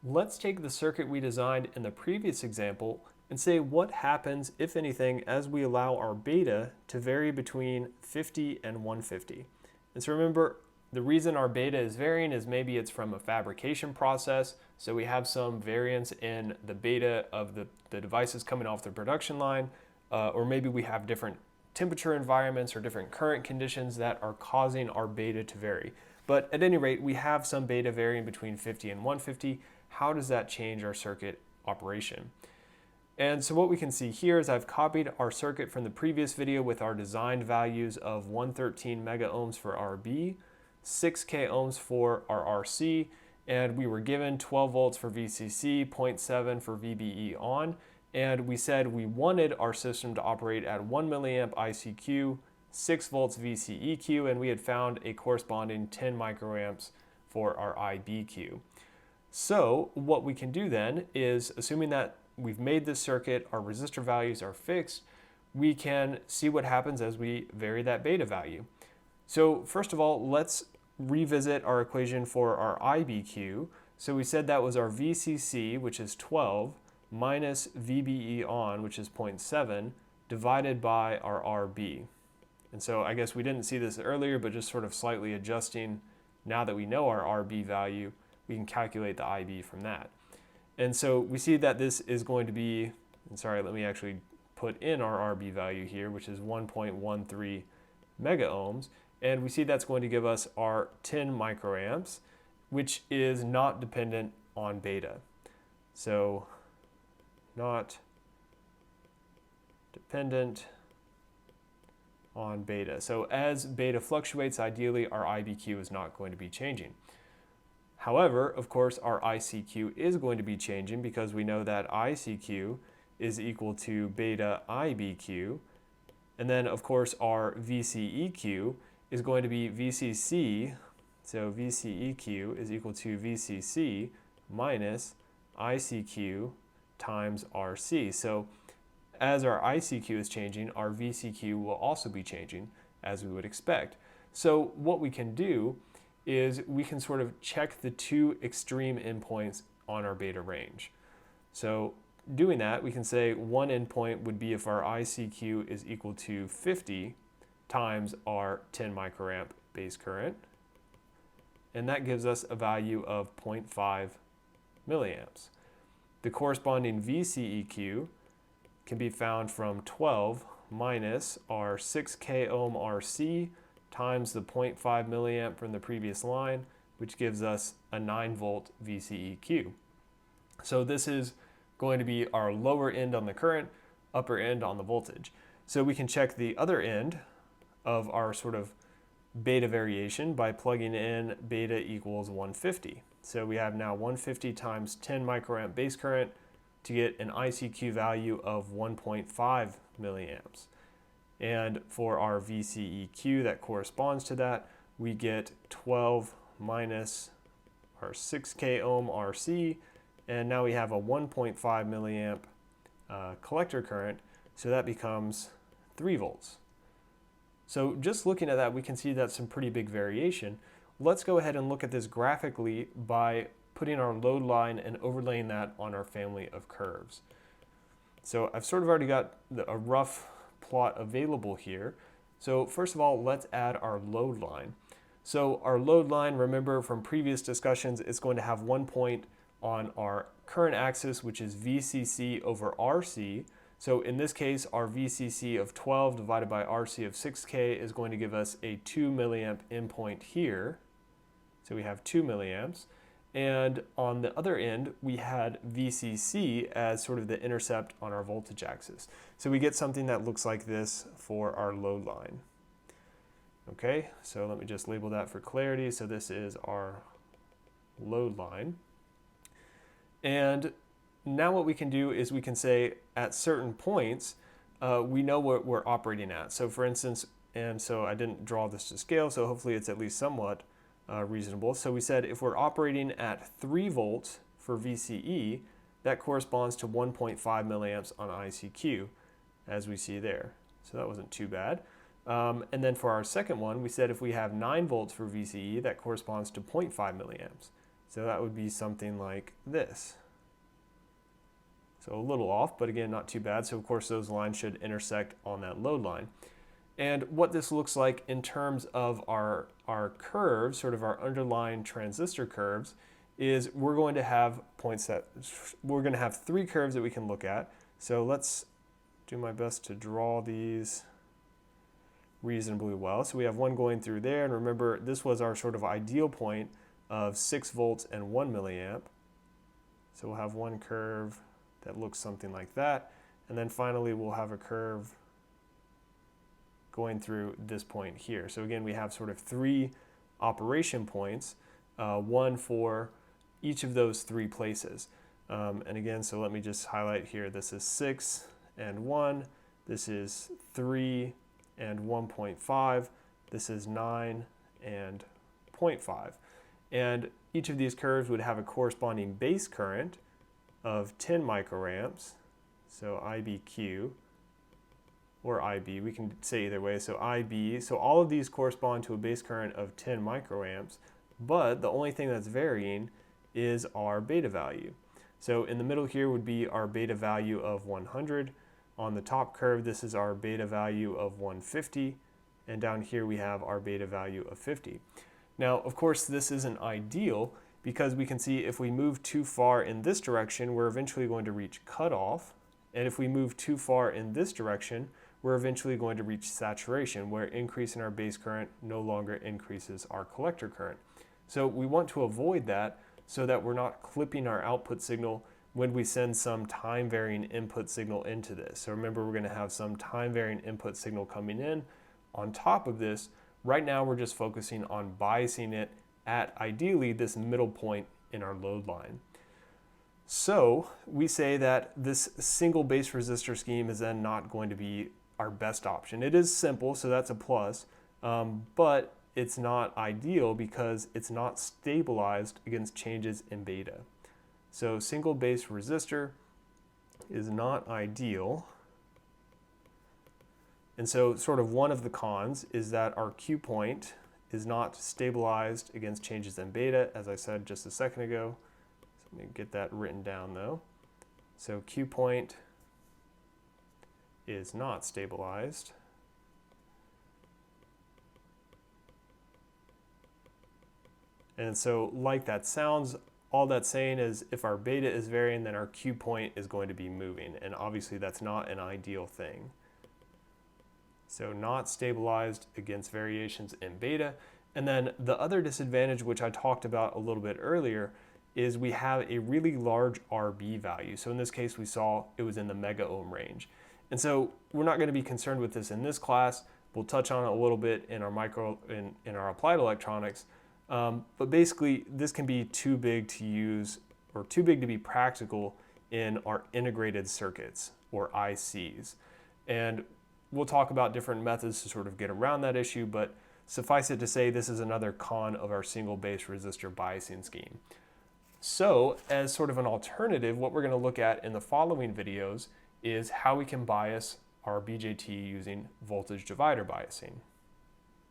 Let's take the circuit we designed in the previous example and say what happens, if anything, as we allow our beta to vary between 50 and 150. And so remember, the reason our beta is varying is maybe it's from a fabrication process, so we have some variance in the beta of the devices coming off the production line, or maybe we have different temperature environments or different current conditions that are causing our beta to vary. But at any rate, we have some beta varying between 50 and 150. How does that change our circuit operation? And so what we can see here is I've copied our circuit from the previous video with our designed values of 113 mega ohms for RB, 6K ohms for our RC, and we were given 12 volts for VCC, 0.7 for VBE on, and we said we wanted our system to operate at 1 milliamp ICQ, 6 volts VCEQ, and we had found a corresponding 10 microamps for our IBQ. So what we can do then is, assuming that we've made this circuit, our resistor values are fixed, we can see what happens as we vary that beta value. So first of all, let's revisit our equation for our IBQ. So we said that was our VCC, which is 12, minus VBE on, which is 0.7, divided by our RB. And so I guess we didn't see this earlier, but just sort of slightly adjusting, now that we know our RB value, we can calculate the IB from that. And so we see that this is going to be, and sorry, let me actually put in our RB value here, which is 1.13 mega ohms. And we see that's going to give us our 10 microamps, which is not dependent on beta. So not dependent on beta. So as beta fluctuates, ideally our IBQ is not going to be changing. However, of course, our ICQ is going to be changing because we know that ICQ is equal to beta IBQ. And then, of course, our VCEQ is going to be VCC. So VCEQ is equal to VCC minus ICQ times RC. So as our ICQ is changing, our VCQ will also be changing, as we would expect. So what we can do is we can sort of check the two extreme endpoints on our beta range. So doing that, we can say one endpoint would be if our ICQ is equal to 50 times our 10 microamp base current, and that gives us a value of 0.5 milliamps. The corresponding VCEQ can be found from 12 minus our 6K ohm RC times the 0.5 milliamp from the previous line, which gives us a 9 volt VCEQ. So this is going to be our lower end on the current, upper end on the voltage. So we can check the other end of our sort of beta variation by plugging in beta equals 150. So we have now 150 times 10 microamp base current to get an ICQ value of 1.5 milliamps. And for our VCEQ that corresponds to that, we get 12 minus our 6K ohm RC, and now we have a 1.5 milliamp collector current, so that becomes 3 volts. So just looking at that, we can see that's some pretty big variation. Let's go ahead and look at this graphically by putting our load line and overlaying that on our family of curves. So I've sort of already got a rough plot available here. So first of all, let's add our load line. So our load line, remember from previous discussions, it's going to have one point on our current axis, which is VCC over RC. So in this case, our VCC of 12 divided by RC of 6K is going to give us a 2 milliamp endpoint here. So we have 2 milliamps. And on the other end, we had VCC as sort of the intercept on our voltage axis. So we get something that looks like this for our load line. Okay, so let me just label that for clarity. So this is our load line. And now what we can do is we can say at certain points, we know what we're operating at. So for instance, and so I didn't draw this to scale, so hopefully it's at least somewhat reasonable. So we said if we're operating at 3 volts for VCE, that corresponds to 1.5 milliamps on ICQ, as we see there. So that wasn't too bad. And then for our second one, we said if we have 9 volts for VCE, that corresponds to 0.5 milliamps. So that would be something like this. So a little off, but again, not too bad. So of course those lines should intersect on that load line. And what this looks like in terms of our curves, sort of our underlying transistor curves, is we're going to have we're going to have three curves that we can look at. So let's do my best to draw these reasonably well. So we have one going through there, and remember this was our sort of ideal point of 6 volts and 1 milliamp. So we'll have one curve that looks something like that, and then finally we'll have a curve going through this point here. So again, we have sort of three operation points, one for each of those three places. And again, so let me just highlight here, this is 6 and 1, this is 3 and 1.5, this is 9 and 0.5. And each of these curves would have a corresponding base current of 10 microamps, so IBQ, or IB, we can say either way, so IB, so all of these correspond to a base current of 10 microamps, but the only thing that's varying is our beta value. So in the middle here would be our beta value of 100. On the top curve, this is our beta value of 150, and down here we have our beta value of 50. Now, of course, this isn't ideal because we can see if we move too far in this direction, we're eventually going to reach cutoff, and if we move too far in this direction, we're eventually going to reach saturation, where increasing our base current no longer increases our collector current. So we want to avoid that so that we're not clipping our output signal when we send some time-varying input signal into this. So remember, we're going to have some time-varying input signal coming in. On top of this, right now we're just focusing on biasing it at ideally this middle point in our load line. So we say that this single base resistor scheme is then not going to be our best option. It is simple, so that's a plus, but it's not ideal because it's not stabilized against changes in beta. So single base resistor is not ideal. And so sort of one of the cons is that our Q point is not stabilized against changes in beta, as I said just a second ago. So let me get that written down though. So Q point is not stabilized. And so like that sounds, all that's saying is if our beta is varying, then our Q point is going to be moving. And obviously that's not an ideal thing. So not stabilized against variations in beta. And then the other disadvantage, which I talked about a little bit earlier, is we have a really large RB value. So in this case, we saw it was in the mega ohm range. And so we're not going to be concerned with this in this class. We'll touch on it a little bit in our in our applied electronics. But basically, this can be too big to use or too big to be practical in our integrated circuits or ICs. And we'll talk about different methods to sort of get around that issue, but suffice it to say, this is another con of our single base resistor biasing scheme. So as sort of an alternative, what we're going to look at in the following videos is how we can bias our BJT using voltage divider biasing.